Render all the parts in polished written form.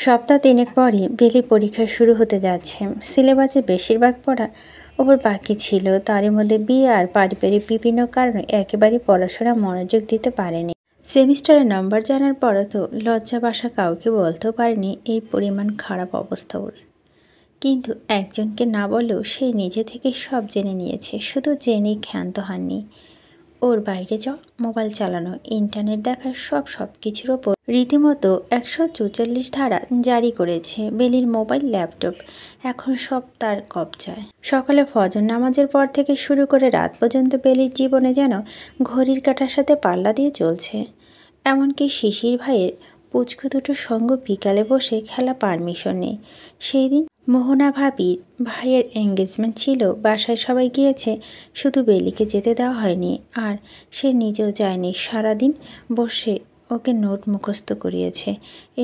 সপ্তাহ ৩ পরই বেলি পরীক্ষা শুরু হতে যাচ্ছে। সিলেবাসের বেশিরভাগ পড়া ওপর বাকি ছিল। তারই মধ্যে বিয়ে আর পারিবারিক বিভিন্ন কারণে একেবারেই পড়াশোনা মনোযোগ দিতে পারেনি। সেমিস্টারের নাম্বার জানার পরও তো লজ্জা বাসা কাউকে বলতেও পারেনি এই পরিমাণ খারাপ অবস্থা ওর। কিন্তু একজনকে না বলেও সে নিজে থেকে সব জেনে নিয়েছে। শুধু জেনেই ক্ষান্ত হয়নি। ওর বাইরে যাওয়া, মোবাইল চালানো, ইন্টারনেট দেখার সব কিছুর ওপর রীতিমতো ১৪৪ ধারা জারি করেছে বেলির মোবাইল, ল্যাপটপ। এখন সব তার কবজায়। সকালে ফজর নামাজের পর থেকে শুরু করে রাত পর্যন্ত বেলির জীবনে যেন ঘড়ির কাঁটার সাথে পাল্লা দিয়ে চলছে। এমনকি শিশির ভাইয়ের পুচকু দুটোর সঙ্গ বিকালে বসে খেলা পারমিশন নেই। সেই দিন মোহনা ভাবির ভাইয়ের এঙ্গেজমেন্ট ছিল, বাসায় সবাই গিয়েছে, শুধু বেলিকে যেতে দেওয়া হয়নি। আর সে নিজেও যায়নি। সারাদিন বসে ওকে নোট মুখস্থ করিয়েছে।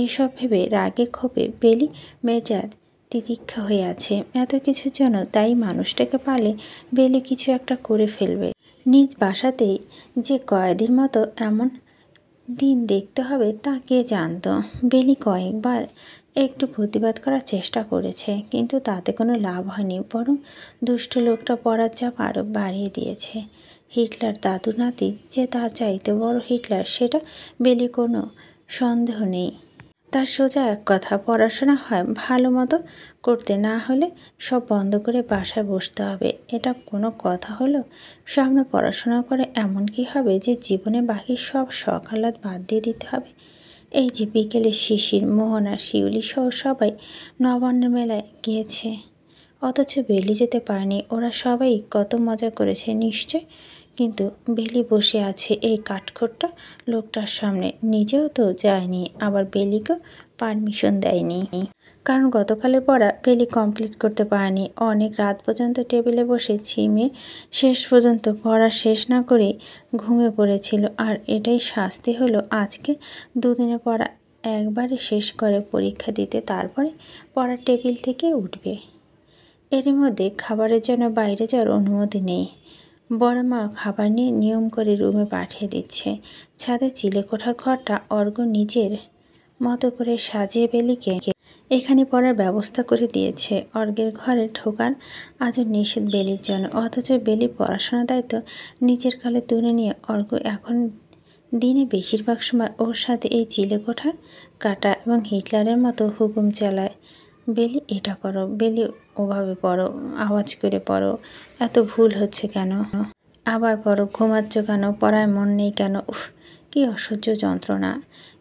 এইসব ভেবে রাগে ক্ষোভে বেলি মেজাজ তিতিক্ষা হয়ে আছে। এত কিছুর জন্য তাই মানুষটাকে পালে বেলি কিছু একটা করে ফেলবে। নিজ বাসাতেই যে কয়েকদিন মতো এমন দিন দেখতে হবে তা কে জানত। বেলি কয়েকবার একটু প্রতিবাদ করার চেষ্টা করেছে, কিন্তু তাতে কোনো লাভ হয়নি। বরং দুষ্ট লোকটা পড়ার চাপ আরও বাড়িয়ে দিয়েছে। হিটলার দাদু নাতি যে তার চাইতে বড় হিটলার, সেটা বেলি কোনো সন্দেহ নেই। তার সোজা এক কথা, পড়াশোনা হয় ভালো মতো করতে, না হলে সব বন্ধ করে বাসায় বসতে হবে। এটা কোনো কথা হলো? সামনে পড়াশোনা করে এমন কি হবে যে জীবনে বাকি সব শখ আহ্লাদ বাদ দিয়ে দিতে হবে? এই যে বিকেলে শিশির, মোহনা, শিউলি সহ সবাই নবান্নের মেলায় গিয়েছে, অথচ বেলি যেতে পারেনি। ওরা সবাই কত মজা করেছে নিশ্চয়। কিন্তু বেলি বসে আছে এই কাঠখোট্টা লোকটার সামনে। নিজেও তো যায়নি, আবার বেলিকেও পারমিশন দেয়নি। কারণ গতকালের পড়া বেলি কমপ্লিট করতে পারেনি। অনেক রাত পর্যন্ত টেবিলে বসে ঝিমিয়ে শেষ পর্যন্ত পড়া শেষ না করেই ঘুমিয়ে পড়েছিল। আর এটাই শাস্তি হলো আজকে। দুদিনে পড়া একবারে শেষ করে পরীক্ষা দিতে, তারপরে পড়ার টেবিল থেকে উঠবে। এরই মধ্যে খাবারের জন্য বাইরে যাওয়ার অনুমতি নেই। বড় মা খাবার নিয়ে নিয়ম করে রুমে পাঠিয়ে দিচ্ছে। ছাদে চিলেকোঠার ঘরটা অর্ঘ নিজের মতো করে সাজিয়ে বেলিকে এখানে পড়ার ব্যবস্থা করে দিয়েছে। অর্ঘের ঘরে ঢোকার আজও নিষেধ বেলির জন্য, অথচ বেলি পড়াশোনার দায়িত্ব নিজের কালে তুলে নিয়ে অর্ঘ এখন দিনে বেশিরভাগ সময় ওর সাথে এই চিলেকোঠা কাটা এবং হিটলারের মতো হুকুম চালায়। বেলি এটা করো, বেলি ওভাবে পড়ো, আওয়াজ করে পড়ো, এত ভুল হচ্ছে কেন, আবার পড়ো, ঘুমাচ্ছ কেন, পড়ায় মন নেই কেন, উফ কি অসহ্য যন্ত্রণা।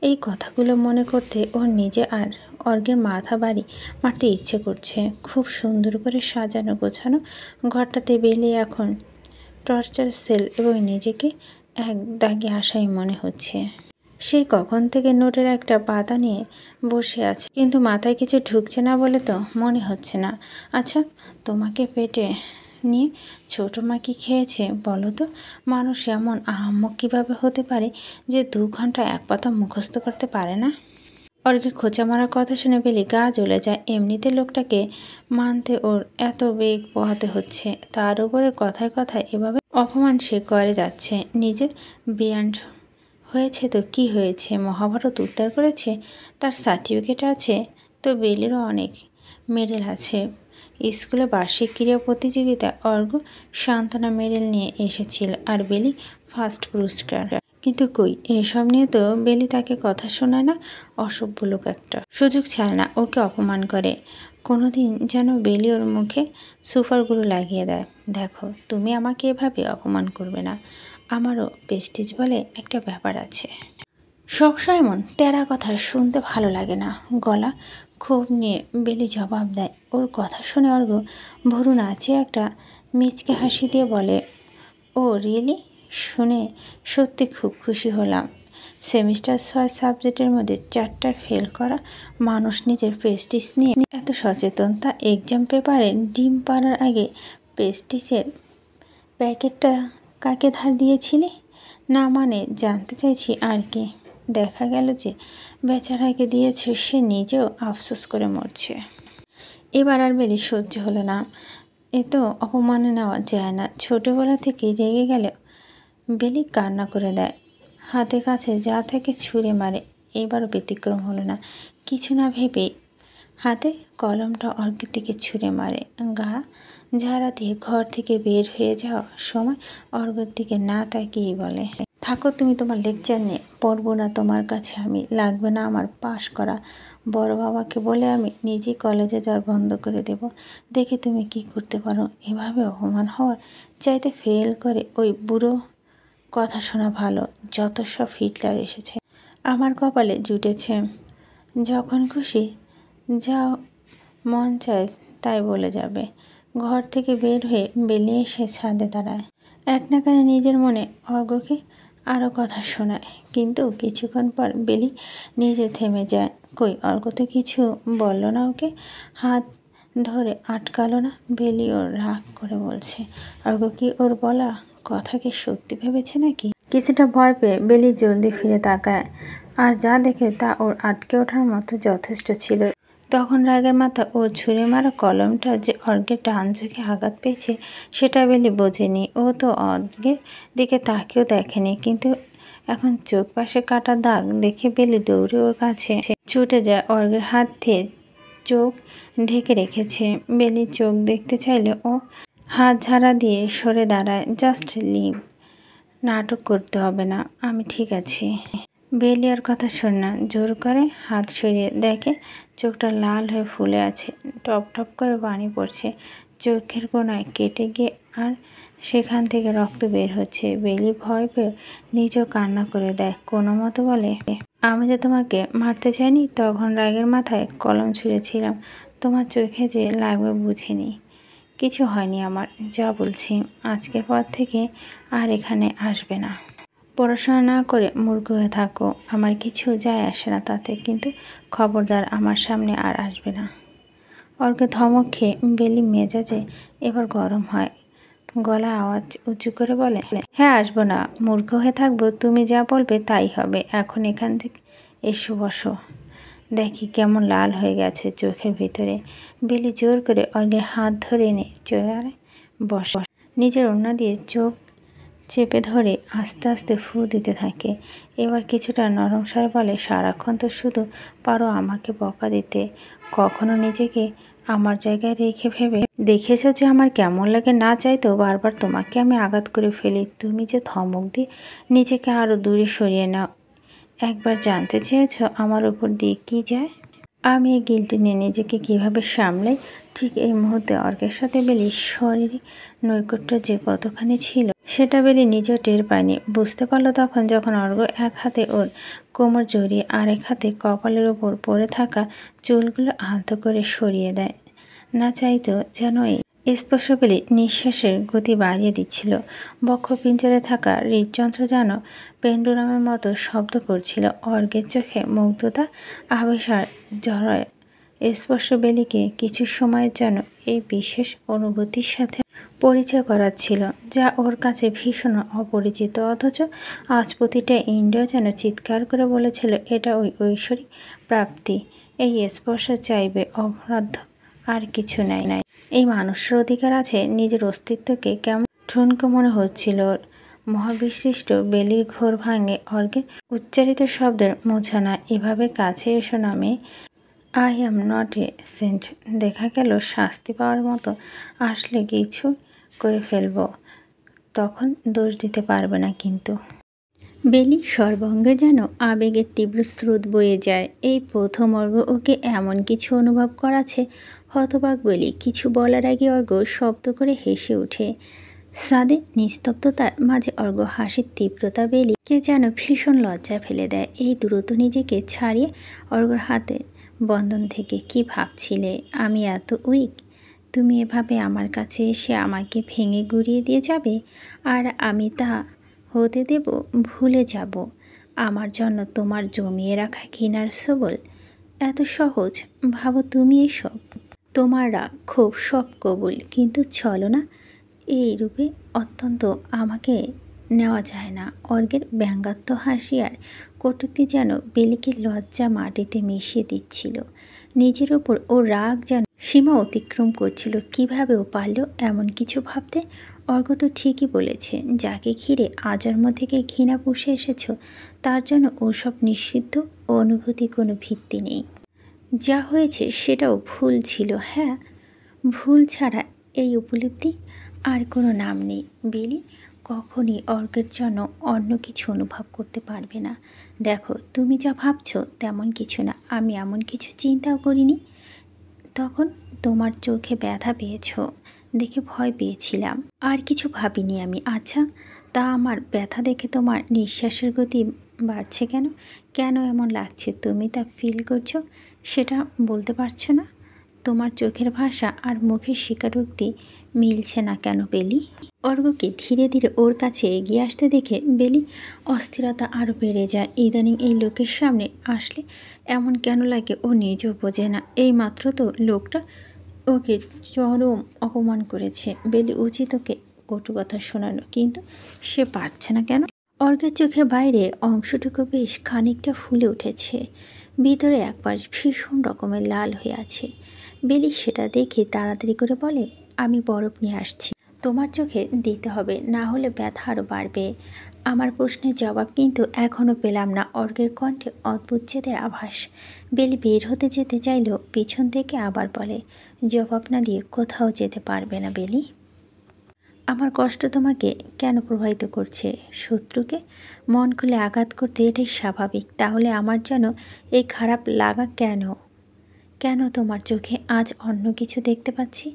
এই কথাগুলো মনে করতে ওর নিজে আর অর্ঘের মাথা বাড়ি মারতে ইচ্ছে করছে। খুব সুন্দর করে সাজানো গোছানো ঘরটাতে বেলি এখন টর্চার সেল, এবং নিজেকে এক দাগে আশাই মনে হচ্ছে। সেই কখন থেকে নোটের একটা পাতা নিয়ে বসে আছে, কিন্তু মাথায় কিছু ঢুকছে না বলে তো মনে হচ্ছে না। আচ্ছা, তোমাকে পেটে নিয়ে ছোটো মা কি খেয়েছে বলো তো? মানুষ এমন আহাম্মক কীভাবে হতে পারে যে 2 ঘন্টা এক পাতা মুখস্থ করতে পারে না? অর্ঘের খোঁচা মারার কথা শুনে বেলি গা জ্বলে যায়। এমনিতে লোকটাকে মানতে ওর এত বেগ পোহাতে হচ্ছে, তার উপরে কথায় কথায় এভাবে অপমান সে করে যাচ্ছে। নিজের ব্র্যান্ড হয়েছে তো কি হয়েছে, মহাভারত উদ্ধার করেছে, তার সার্টিফিকেট আছে তো। বেলিরও অনেক মেডেল আছে। স্কুলে বার্ষিক ক্রীড়া প্রতিযোগিতায় অর্ঘ সান্ত্বনা মেডেল নিয়ে এসেছিল, আর বেলি ফার্স্ট পুরস্কার। কিন্তু কই, এসব নিয়ে তো বেলি তাকে কথা শোনায় না। অসভ্য লোক একটা, সুযোগ ছাড়ে না, ওকে অপমান করে। কোনোদিন যেন বেলি ওর মুখে সুপারগুলো লাগিয়ে দেয়। দেখো, তুমি আমাকে এভাবে অপমান করবে না, আমারও প্রেস্টিজ বলে একটা ব্যাপার আছে। সবসময় এমন তেড়া কথা শুনতে ভালো লাগে না। গলা ক্ষোভ নিয়ে বেলি জবাব দেয়। ওর কথা শুনে অর্ঘ ভরু নাচিয়ে একটা মিচকে হাসি দিয়ে বলে, ও রিয়েলি? শুনে সত্যি খুব খুশি হলাম। সেমিস্টার 6 সাবজেক্টের মধ্যে 4টা ফেল করা মানুষ নিজের প্রেস্টিজ নিয়ে এত সচেতন। তা এক্সাম পেপারে ডিম পাড়ার আগে প্রেস্টিজের প্যাকেটটা কাকে ধার দিয়েছিলি? না মানে জানতে চাইছি আর কি। দেখা গেল যে বেচারাকে দিয়েছে, সে নিজেও আফসোস করে মরছে। এবার আর বেলি সহ্য হলো না। এ তো অপমানে নেওয়া যায় না। ছোটোবেলা থেকেই রেগে গেলে বেলি কান্না করে দেয়, হাতে কাছে যা থেকে ছুঁড়ে মারে। এবারও ব্যতিক্রম হলো না। কিছু না ভেবে হাতে কলমটা অর্ঘের দিকে ছুঁড়ে মারে। গা ঝাড়া দিয়ে ঘর থেকে বের হয়ে যাওয়ার সময় অর্ঘের দিকে না তাকিয়েই বলে, থাকো তুমি তোমার লেকচার নিয়ে, পড়বো না তোমার কাছে আমি, লাগবে না আমার পাশ করা। বড় বাবাকে বলে আমি নিজেই কলেজে যাওয়ার বন্ধ করে দেব, দেখে তুমি কি করতে পারো। এভাবে অপমান হওয়ার চাইতে ফেল করে ওই বুড়ো কথা শোনা ভালো। যত সব হিটলার এসেছে আমার কপালে জুটেছে। যখন খুশি যা মন চায় তাই বলে যাবে। ঘর থেকে বের হয়ে বেরিয়ে এসে ছাদে দাঁড়ায়। এক নাকানে নিজের মনে অর্ঘ্যকে আরও কথা শোনায়, কিন্তু কিছুক্ষণ পর বেলি নিজে থেমে যায়। কই, অর্ঘ্য তো কিছু বলল না ওকে, হাত ধরে আটকালো না। বেলি ওর রাগ করে বলছে, অর্ঘ্য কি ওর বলা কথাকে সত্যি ভেবেছে নাকি? কিছুটা ভয় পেয়ে বেলি জলদি ফিরে তাকায়, আর যা দেখে তা ওর আটকে ওঠার মতো যথেষ্ট ছিল। তখন রাগের মাথা ও ছুঁড়ে মারা কলমটা যে অর্ঘ্যের ডান চোখে আঘাত পেয়েছে সেটা বেলি বোঝেনি। ও তো অর্ঘ্যের দিকে তাকেও দেখেনি, কিন্তু এখন চোখ পাশে কাটা দাগ দেখে বেলি দৌড়ে ওর কাছে ছুটে যায়। অর্ঘ্যের হাত দিয়ে চোখ ঢেকে রেখেছে। বেলি চোখ দেখতে চাইলে ও হাত ঝাড়া দিয়ে সরে দাঁড়ায়। জাস্ট লিভ, নাটক করতে হবে না, আমি ঠিক আছি। বেলি আর কথা শোন না, জোর করে হাত সরিয়ে দেখে চোখটা লাল হয়ে ফুলে আছে, টপ টপ করে পানি পড়ছে চোখের কোনায় কেটে গিয়ে, আর সেখান থেকে রক্ত বের হচ্ছে। বেলি ভয় পেয়ে নিজেও কান্না করে দেয়। কোনো মতো বলে, আমি যে তোমাকে মারতে চাইনি, তখন রাগের মাথায় কলম ছুঁড়েছিলাম, তোমার চোখে যে লাগবে বুঝিনি। কিছু হয়নি আমার, যা বলছি আজকের পর থেকে আর এখানে আসবে না। পড়াশোনা না করে মূর্খ হয়ে থাকো, আমার কিছু যায় আসে না তাতে, কিন্তু খবরদার আমার সামনে আর আসবে না। অর্ঘ্য ধমক খেয়ে বেলি মেজাজে এবার গরম হয়, গলা আওয়াজ উঁচু করে বলে, হ্যাঁ আসবো না, মূর্খ হয়ে থাকবো, তুমি যা বলবে তাই হবে। এখন এখান থেকে এসো, বসো। দেখি কেমন লাল হয়ে গেছে চোখের ভিতরে। বেলি জোর করে অর্ঘ্যের হাত ধরে এনে চেয়ারে বস, নিজের ওড়না দিয়ে চোখ চেপে ধরে আস্তে আস্তে ফু দিতে থাকে। এবার কিছুটা নরম স্বরে বলে, সারাক্ষণ তো শুধু পারো আমাকে বকা দিতে, কখনো নিজেকে আমার জায়গায় রেখে ভেবে দেখেছো যে আমার কেমন লাগে? না চাইতেও বারবার তোমাকে আমি আঘাত করে ফেলি, তুমি যে ধমক দিয়ে নিজেকে আরও দূরে সরিয়ে নাও। একবার জানতে চেয়েছো আমার উপর দিয়ে কি যায়? আমি এই গিল্টি নিয়ে নিজেকে কীভাবে সামলাই। ঠিক এই মুহূর্তে অর্ঘ্যের সাথে বেলির শরীরে নৈকট্য যে কতখানি ছিল সেটা বেলি নিজেও টের পায়নি। বুঝতে পারলো তখন, যখন অর্ঘ্য এক হাতে ওর কোমর জড়িয়ে আরেক হাতে কপালের ওপর পড়ে থাকা চুলগুলো আলতো করে সরিয়ে দেয়। না চাইতেও যেন এই স্পর্শ বেলি নিঃশ্বাসের গতি বাড়িয়ে দিচ্ছিল। বক্ষপিঞ্জরে থাকা হৃদযন্ত্র যেন পেন্ডুলামের মতো শব্দ করছিল। অর্ঘ্যের চোখে মুগ্ধতা, আবেশ আর জড়ায় স্পর্শ বেলিকে কিছু সময়ের জন্য এই বিশেষ অনুভূতির সাথে পরিচয় করাচ্ছিল, যা ওর কাছে ভীষণ অপরিচিত। অথচ আজ প্রতিটা ইন্দ্রিয় যেন চিৎকার করে বলেছিল, এটা ওই ঐশ্বরিক প্রাপ্তি, এই স্পর্শ চাইবে অবাধ্য, আর কিছু নাই। এই মানুষের অধিকার আছে। নিজের অস্তিত্বকে কেমন ঠুনকো মনে হচ্ছিল ওর। মহাবিশিষ্ট বেলির ঘোর ভাঙে অর্ঘ্যের উচ্চারিত শব্দের মোছানা, এভাবে কাছে এসো নামে, I am not a saint. দেখা গেল শাস্তি পাওয়ার মতো আসলে কিছু করে ফেলবো, তখন দোষ দিতে পারবে না। কিন্তু বেলি সর্বাঙ্গে যেন আবেগের তীব্র স্রোত বয়ে যায়। এই প্রথম অর্ঘ্য ওকে এমন কিছু অনুভব করাছে। হতবাক বেলি কিছু বলার আগে অর্ঘ্য শব্দ করে হেসে ওঠে। সাদে নিস্তব্ধতার মাঝে অর্ঘ্য হাসির তীব্রতা বেলিকে যেন ভীষণ লজ্জা ফেলে দেয়। এই দ্রুত নিজেকে ছাড়িয়ে অর্ঘ্যর হাতে বন্ধন থেকে, কি ভাবছিলে আমি এত উইক? তুমি এভাবে আমার কাছে এসে আমাকে ভেঙে গুঁড়িয়ে দিয়ে যাবে, আর আমি তা হতে দেব? ভুলে যাব আমার জন্য তোমার জমিয়ে রাখা ঘৃণার সবল এত সহজ? ভাবো তুমি এসব, তোমার রাগ ক্ষোভ সব কবুল, কিন্তু চলো না, এই রূপে অত্যন্ত আমাকে নেওয়া যায় না। অর্ঘ্যের ব্যঙ্গাত্ম হাসি আর কটূক্তি যেন বেলিকে লজ্জা মাটিতে মিশিয়ে দিচ্ছিল। নিজের ওপর ও রাগ যেন সীমা অতিক্রম করছিল। কীভাবে ও পারল এমন কিছু ভাবতে? অর্ঘ্য তো ঠিকই বলেছে, যাকে ঘিরে আজন্ম থেকে ঘৃণা পুষে এসেছ তার জন্য ওসব নিষিদ্ধ অনুভূতি কোনো ভিত্তি নেই। যা হয়েছে সেটাও ভুল ছিল। হ্যাঁ, ভুল ছাড়া এই উপলব্ধি আর কোনো নাম নেই। বেলি কখনই অর্কের জন্য অন্য কিছু অনুভব করতে পারবে না। দেখো, তুমি যা ভাবছো তেমন কিছু না। আমি এমন কিছু চিন্তাও করিনি। তখন তোমার চোখে ব্যথা পেয়েছো দেখে ভয় পেয়েছিলাম, আর কিছু ভাবিনি আমি। আচ্ছা, তা আমার ব্যথা দেখে তোমার নিঃশ্বাসের গতি বাড়ছে কেন? কেন এমন লাগছে তুমি তা ফিল করছো সেটা বলতে পারছো না? তোমার চোখের ভাষা আর মুখের স্বীকারোক্তি মিলছে না কেন বেলি? অর্ঘ্যকে ধীরে ধীরে ওর কাছে এগিয়ে আসতে দেখে বেলি অস্থিরতা আরও বেড়ে যায়। ইদানিং এই লোকের সামনে আসলে এমন কেন লাগে ও নিজেও বোঝে না। এই মাত্র তো লোকটা ওকে চরম অপমান করেছে। বেলি উচিত ওকে কটু কথা শোনানো, কিন্তু সে পারছে না কেন? অর্ঘ্যের চোখের বাইরে অংশটুকু বেশ খানিকটা ফুলে উঠেছে, ভিতরে একবার ভীষণ রকমের লাল হয়ে আছে। বেলি সেটা দেখে তাড়াতাড়ি করে বলে, আমি বরফ নিয়ে আসছি, তোমার চোখে দিতে হবে, না হলে ব্যথা আরও বাড়বে। আমার প্রশ্নের জবাব কিন্তু এখনও পেলাম না। অর্ঘ্যের কণ্ঠে অদ্ভুত জেদের আভাস। বেলি বের হতে যেতে চাইল, পিছন থেকে আবার বলে, জবাব না দিয়ে কোথাও যেতে পারবে না বেলি। আমার কষ্ট তোমাকে কেন প্রভাবিত করছে? শত্রুকে মন খুলে আঘাত করতে এটাই স্বাভাবিক। তাহলে আমার যেন এই খারাপ লাগা কেন? কেন তোমার চোখে আজ অন্য কিছু দেখতে পাচ্ছি?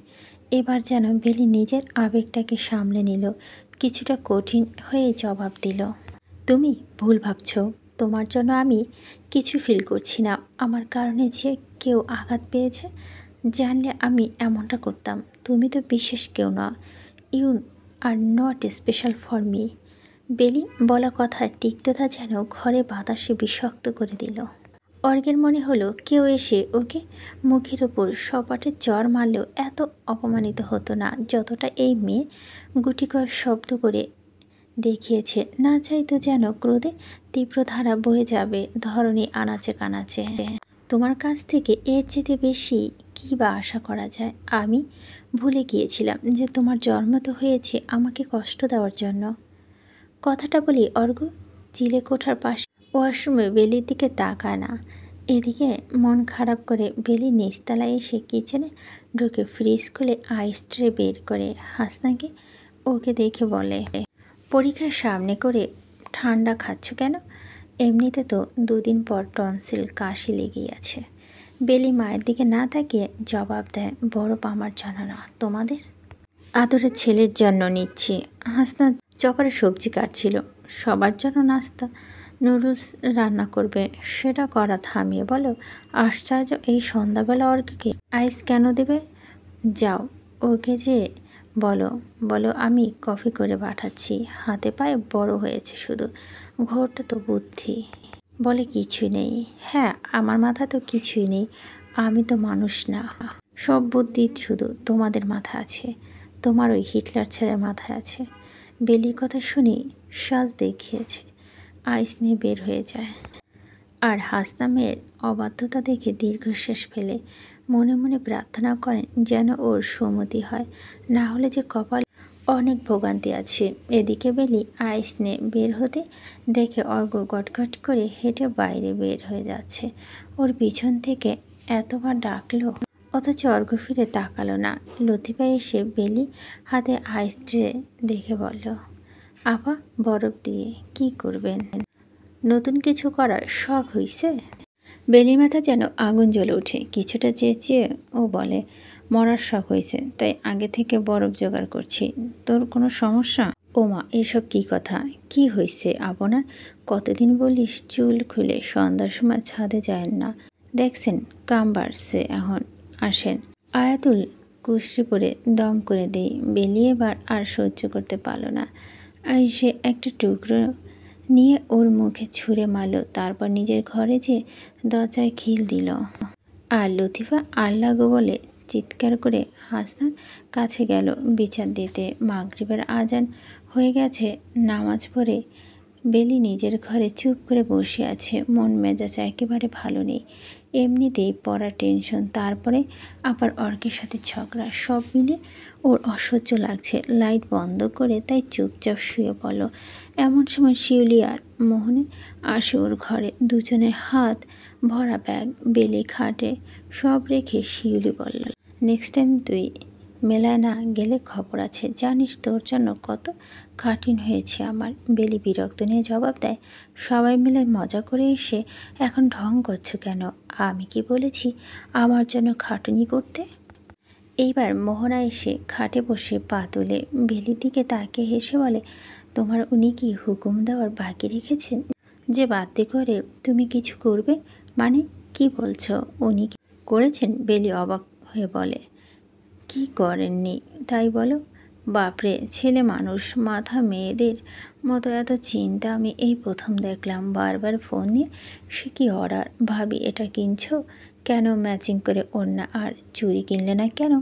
এবার যেন বেলি নিজের আবেগটাকে সামলে নিল, কিছুটা কঠিন হয়ে জবাব দিল, তুমি ভুল ভাবছ। তোমার জন্য আমি কিছু ফিল করছি না। আমার কারণে যে কেউ আঘাত পেয়েছে জানলে আমি এমনটা করতাম। তুমি তো বিশেষ কেউ না। You are not special for me. বেলি বলা কথায় তিক্ততা যেন ঘরে বাতাসে বিষাক্ত করে দিল। অর্ঘ্যের মনে হলো কেউ এসে ওকে মুখের ওপর সপাটে চর মারলেও এত অপমানিত হতো না যতটা এই মেয়ে গুটি কয়েক শব্দ করে দেখিয়েছে। না চাইতো যেন ক্রোধে তীব্র ধারা বয়ে যাবে ধরনী আনাচে কানাচে। তোমার কাছ থেকে এর চেয়ে বেশি কী বা আশা করা যায়? আমি ভুলে গিয়েছিলাম যে তোমার জন্ম তো হয়েছে আমাকে কষ্ট দেওয়ার জন্য। কথাটা বলি অর্ঘ্য চিলে কোঠার পাশে ওয়াশরুমে বেলির দিকে তাকায় না। এদিকে মন খারাপ করে বেলি নিচতলায় এসে কিচেনে ঢুকে ফ্রিজ খুলে আইস ট্রে বের করে হাসনাকে ওকে দেখে বলে, পরীক্ষার সামনে করে ঠান্ডা খাচ্ছ কেন? এমনিতে তো দুদিন পর টনসিল কাশি লেগেই আছে। বেলি মায়ের দিকে না তাকিয়ে জবাব দেয়, বরফ আমার জন্য না, তোমাদের আদরের ছেলের জন্য নিচ্ছি। হাসনা চপারে সবজি কাটছিল। সবার জন্য নাস্তা নুডলস রান্না করবে, সেটা করা থামিয়ে বলো, আশ্চর্য, এই সন্ধ্যাবেলা অর্ঘ্যকে আইস কেন দেবে? যাও ওকে যে বলো বলো আমি কফি করে পাঠাচ্ছি। হাতে পায়ে বড় হয়েছে শুধু, ঘরটা তো বুদ্ধি বলে কিছুই নেই। হ্যাঁ, আমার মাথা তো কিছুই নেই, আমি তো মানুষ না। সব বুদ্ধি শুধু তোমাদের মাথা আছে, তোমার ওই হিটলার ছেলের মাথায় আছে। বেলির কথা শুনে সাজ দেখিয়েছে, আইস নিয়ে বের হয়ে যায়। আর হাসনামের অবাধ্যতা দেখে দীর্ঘশ্বাস ফেলে মনে মনে প্রার্থনা করেন যেন ওর সুমতি হয়, না হলে যে কপাল অনেক ভোগান্তি আছে। এদিকে বেলি আইস নিয়ে বের হতে দেখে অর্ঘ্য গটগট করে হেঁটে বাইরে বের হয়ে যাচ্ছে। ওর পিছন থেকে এতবার ডাকলো অথচ অর্ঘ্য ফিরে তাকালো না। লতিফা এসে বেলি হাতে আইস ট্রে দেখে বলল, আপা বরফ দিয়ে কি করবেন? নতুন কিছু করার শখ হইছে? বেলির মাথা যেন আগুন জ্বলে ওঠে। কিছুটা চেঁচিয়ে ও বলে, মরার শখ হয়েছে, তাই আগে থেকে বরফ জোগাড় করছি। তোর কোনো সমস্যা? ওমা, এসব কি কথা? কি হয়েছে আপনার? কতদিন বলিস চুল খুলে সন্ধ্যার সময় ছাদে যায় না? দেখছেন কাম বাড়ছে এখন, আসেন। আয়াতুল কুশরি পরে দম করে দেই। বেলি এবার আর সহ্য করতে পারল না, আর সে একটা টুকরো নিয়ে ওর মুখে ছুঁড়ে মারল। তারপর নিজের ঘরে যে দরজায় খিল দিল। আর লতিফা আল্লাহ গো বলে চিৎকার করে হাসনার কাছে গেল বিচার দিতে। মাগরিবের আজান হয়ে গেছে। নামাজ পড়ে বেলি নিজের ঘরে চুপ করে বসে আছে। মন মেজাজ একেবারে ভালো নেই। এমনিতেই পড়া টেনশন, তারপরে আবার অর্কের সাথে ঝগড়া, সব মিলে ওর অসহ্য লাগছে। লাইট বন্ধ করে তাই চুপচাপ শুয়ে পড়ল। এমন সময় শিউলি আর মোহনে আসে ওর ঘরে। দুজনের হাত ভরা ব্যাগ। বেলি খাটে সব রেখে শিউলি বলল, নেক্সট টাইম তুই মেলায় না গেলে খবর আছে, জানিস তোর জন্য কত কঠিন হয়েছে আমার। বেলি বিরক্ত নিয়ে জবাব দেয়, সবাই মিলে মজা করে এসে এখন ঢং করছো কেন? আমি কি বলেছি আমার জন্য খাটুনি করতে? এইবার মোহনা এসে খাটে বসে পা তুলে বেলির দিকে তাকিয়ে হেসে বলে, তোমার উনি কি হুকুম দেওয়ার বাকি রেখেছেন যে বাধ্য করে তুমি কিছু করবে? মানে কি বলছো? উনি কি করেছেন? বেলি অবাক হয়ে বলে, কি করেননি তাই বলো? বাপরে, ছেলে মানুষ, মাথা মেয়েদের মতো এত চিন্তা আমি এই প্রথম দেখলাম। বারবার ফোন নিয়ে সে কি অর্ডার, ভাবি এটা কিনছো কেন, ম্যাচিং করে ওড়না আর চুড়ি কিনলে না কেন?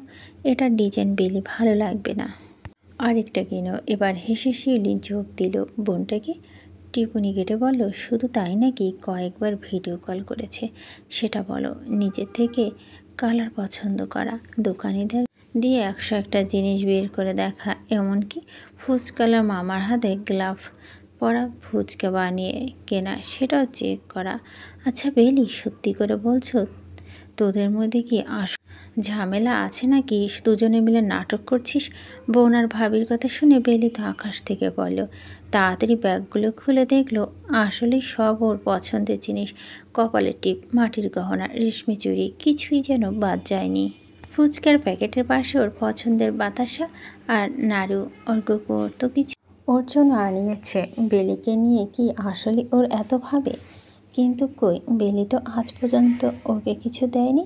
এটা ডিজাইন বেলি ভালো লাগবে না, আরেকটা কিনো। এবার হেসে শিউলি যোগ দিল। বোনটাকে টিপুনি কেটে বলল, শুধু তাই নাকি, কয়েকবার ভিডিও কল করেছে, সেটা বলো। নিজের থেকে কালার পছন্দ করা, দোকানিদের দিয়ে 101টা জিনিস বের করে দেখা, এমনকি ফুচকালার মামার হাতে গ্লাভ পরা ফুচকা বানিয়ে কেনা, সেটাও চেক করা। আচ্ছা বেলি, সত্যি করে বলছো তোদের মধ্যে কি ঝামেলা আছে নাকি দুজনে মিলে নাটক করছিস? বোন আর ভাবির কথা শুনে বেলি তো আকাশ থেকে পড়ল। তাড়াতাড়ি ব্যাগগুলো খুলে দেখলো আসলে সব ওর পছন্দের জিনিস। কপালের টিপ, মাটির গহনা, রেশমি চুড়ি, কিছুই যেন বাদ যায়নি। ফুচকার প্যাকেটের পাশে ওর পছন্দের বাতাসা আর নাড়ু। অর্ঘ তো কিছু ওর জন্য আনিয়েছে। বেলিকে নিয়ে কি আসলে ওর এত ভাবে? কিন্তু কই, বেলি তো আজ পর্যন্ত ওকে কিছু দেয়নি।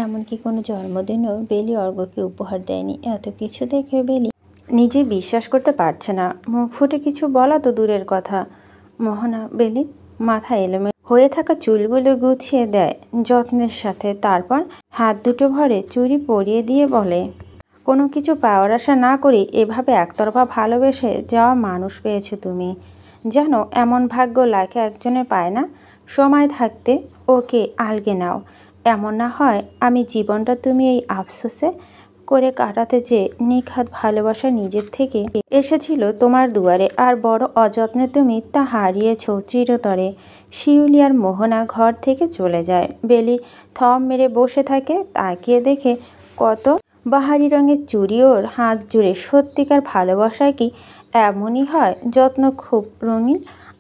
এমনকি কোনো জন্মদিনেও বেলি অর্ঘ্যকে উপহার দেয়নি। এত কিছু দেখে বেলি নিজে বিশ্বাস করতে পারছে না। মুখ ফুটে কিছু বলা তো দূরের কথা। মোহনা বেলি মাথা এলোমেলো হয়ে থাকা চুলগুলো গুছিয়ে দেয় যত্নের সাথে, তারপর হাত দুটো ভরে চুড়ি পরিয়ে দিয়ে বলে, কোনো কিছু পাওয়ার আশা না করি এভাবে একতরফা ভালোবেসে যাওয়া মানুষ পেয়েছো তুমি। জানো, এমন ভাগ্য লাখে একজনের পায় না। সময় থাকতে ওকে আলগে নাও। এমন না হয় আমি জীবনটা তুমি এই আফসোসে করে কাটাতে যে নিখাত ভালোবাসা নিজের থেকে এসেছিল তোমার দুয়ারে, আর বড় অযত্নে তুমি তা হারিয়েছ চিরতরে। শিউলি আর মোহনা ঘর থেকে চলে যায়। বেলি থম মেরে বসে থাকে। তাকিয়ে দেখে কত বাহারি রঙের চুড়ি ওর হাত জুড়ে। সত্যিকার ভালোবাসা কি এমনই হয়? যত্ন খুব রঙিন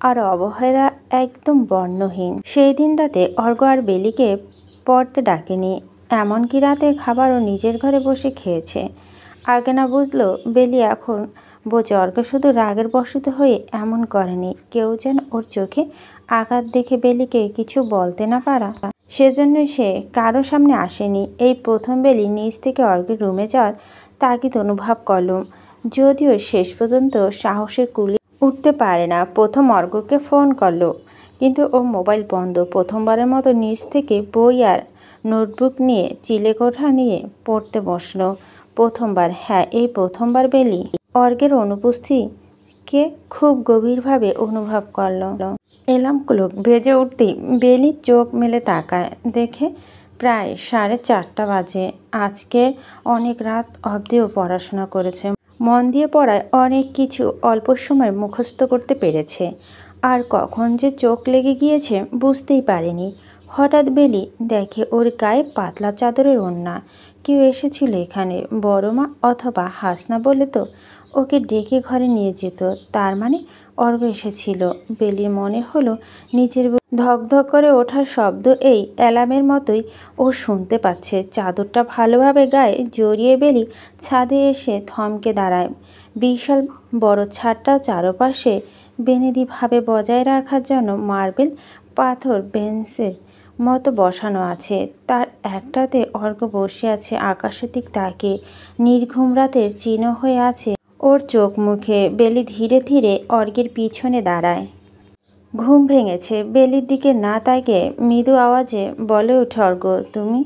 আর অবহেলা একদম বর্ণহীন। সেই দিনটাতে অর্ঘ্য আর বেলিকে পড়তে ডাকেনি, এমনকি রাতে খাবারও নিজের ঘরে বসে খেয়েছে। আগে না বুঝলো বেলি এখন বোঝে অর্ঘ্য শুধু রাগের বশত হয়ে এমন করেনি। কেউ যেন ওর চোখে আঘাত দেখে বেলিকে কিছু বলতে না পারা, সেজন্যই সে কারো সামনে আসেনি। এই প্রথম বেলি নিজ থেকে অর্ঘ্যের রুমে যাওয়ার তাগিদ অনুভব করল, যদিও শেষ পর্যন্ত সাহসে কুলি উঠতে পারে না। প্রথম অর্ঘ্যকে ফোন করলো, কিন্তু ও মোবাইল বন্ধ। প্রথমবারের মতো নিজ থেকে বই আর নোটবুক নিয়ে চিলেকোঠা নিয়ে পড়তে বসলো। প্রথমবার, হ্যাঁ এই প্রথমবার বেলি অর্ঘ্যের অনুপস্থিতিকে খুব গভীরভাবে অনুভব করল। এলার্ম ক্লক বেজে উঠতেই বেলি চোখ মেলে তাকায়, দেখে প্রায় 4:30 বাজে। আজকে অনেক রাত অবধিও পড়াশোনা করেছে। মন দিয়ে পড়ায় অনেক কিছু অল্প সময় মুখস্থ করতে পেরেছে। আর কখন যে চোখ লেগে গিয়েছে বুঝতেই পারেনি। হঠাৎ বেলি দেখে ওর গায়ে পাতলা চাদরের ওড়না। কেউ এসেছিল এখানে, বড় মা অথবা হাসনা বলে তো ওকে ডেকে ঘরে নিয়ে যেত। তার মানে অর্ঘ্য এসেছিল। বেলির মনে হলো নিচের ধকধক করে ওঠার শব্দ এই অ্যালার্মের মতোই ও শুনতে পাচ্ছে। চাদরটা ভালোভাবে গায়ে জড়িয়ে বেলি ছাদে এসে থমকে দাঁড়ায়। বিশাল বড় ছাদটা চারপাশে বেনিদিভাবে বজায় রাখার জন্য মার্বেল পাথর বেঞ্চের মতো বসানো আছে। তার একটাতে অর্ঘ্য বসে আছে আকাশের দিক তাকিয়ে। নির্ঘুম রাতের চিহ্ন হয়ে আছে ওর চোখ মুখে। বেলি ধীরে ধীরে অর্ঘ্যের পিছনে দাঁড়ায়। ঘুম ভেঙেছে। বেলির দিকে না তাকিয়ে মৃদু আওয়াজে বলে ওঠে অর্ঘ্য, তুমি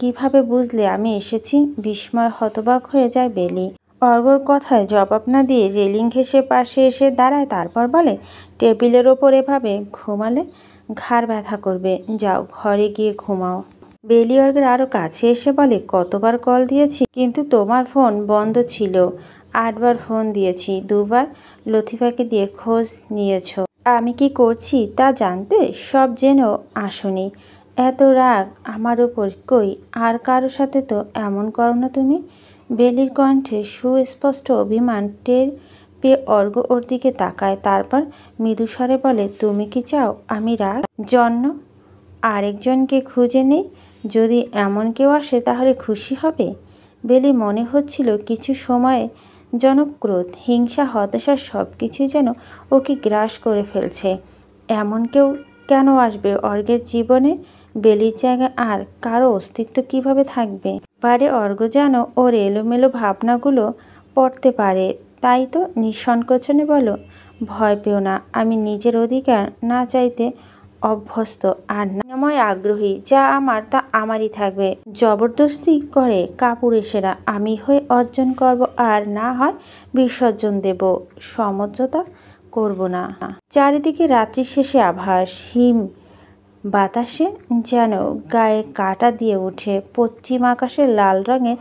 কিভাবে বুঝলে আমি এসেছি? বিস্ময় হতবাক হয়ে যায় বেলি। অর্ঘ্যর কথায় জবাব না দিয়ে রেলিং ঘেঁষে পাশে এসে দাঁড়ায়, তারপর বলে, টেবিলের ওপর এভাবে ঘুমালে ঘাড় ব্যথা করবে, যাও ঘরে গিয়ে ঘুমাও। বেলি অর্গের আরও কাছে এসে বলে, কতবার কল দিয়েছি কিন্তু তোমার ফোন বন্ধ ছিল। 8 বার ফোন দিয়েছি, 2 বার লতিফাকে দিয়ে খোঁজ নিয়েছ। আমি কি করছি তা জানতে, সব জেনেও আসনি। এত রাগ আমার ওপর, কই আর কারো সাথে তো এমন করো না তুমি। বেলির কণ্ঠে সুস্পষ্ট অভিমান টের পেয়ে অর্ঘ ওর দিকে তাকায়, তারপর মৃদুস্বরে বলে, তুমি কি চাও আমি রাগ জন্য আরেকজনকে খুঁজে নেই? যদি এমন কেউ আসে তাহলে খুশি হবে? বেলি মনে হচ্ছিল কিছু সময়ে জনক্রোধ, হিংসা, হতাশা সব কিছু যেন ওকে গ্রাস করে ফেলছে। এমন কেউ কেন আসবে অর্ঘের জীবনে? বেলির জায়গায় আর কারো অস্তিত্ব কিভাবে থাকবে পারে? অর্ঘ যেন ওর এলোমেলো ভাবনাগুলো পড়তে পারে, তাই তো নিঃসংকোচনে বলো, ভয় পেও না, আমি নিজের অধিকার না চাইতে অভ্যস্ত আর নাময় আগ্রহী। যা আমার তা আমারই থাকবে। জবরদস্তি করে কাপুরুষেরা আমি হয়ে অর্জন করব, আর না হয় বিসর্জন দেব। সমঝোতা করব না। চারিদিকে রাত্রি শেষে আভাস, হিম বাতাসে যেন গায়ে কাঁটা দিয়ে ওঠে। পশ্চিম আকাশে লাল রঙের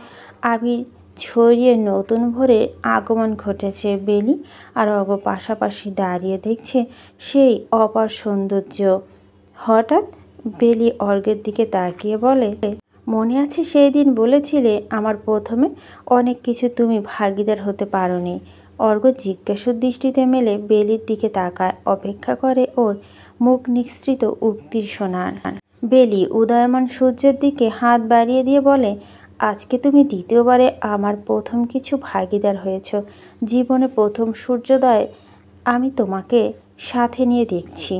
আবির ছড়িয়ে নতুন ভোরের আগমন ঘটেছে। বেলি আর অর্ঘ পাশাপাশি দাঁড়িয়ে দেখছে সেই অপার সৌন্দর্য। হঠাৎ বেলি অর্ঘের দিকে তাকিয়ে বলে, মনে আছে সেই দিন বলেছিলে আমার প্রথমে অনেক কিছু তুমি ভাগীদার হতে পারোনি? অর্ঘ জিজ্ঞাসুর দৃষ্টিতে মেলে বেলির দিকে তাকায়, অপেক্ষা করে ওর মুখ নিঃসৃত উক্তির শোনার। বেলি উদয়মান সূর্যের দিকে হাত বাড়িয়ে দিয়ে বলে, আজকে তুমি দ্বিতীয়বারে আমার প্রথম কিছু ভাগীদার হয়েছ। জীবনে প্রথম সূর্যোদয় আমি তোমাকে সাথে নিয়ে দেখছি।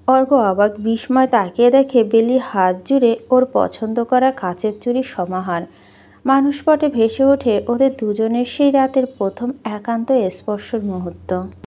অর্ঘ অবাক বিস্ময় তাকিয়ে দেখে বেলি হাত জুড়ে ওর পছন্দ করা কাচের চুড়ির সমাহার। মানুষপটে ভেসে ওঠে ওদের দুজনের সেই রাতের প্রথম একান্ত স্পর্শের মুহূর্ত।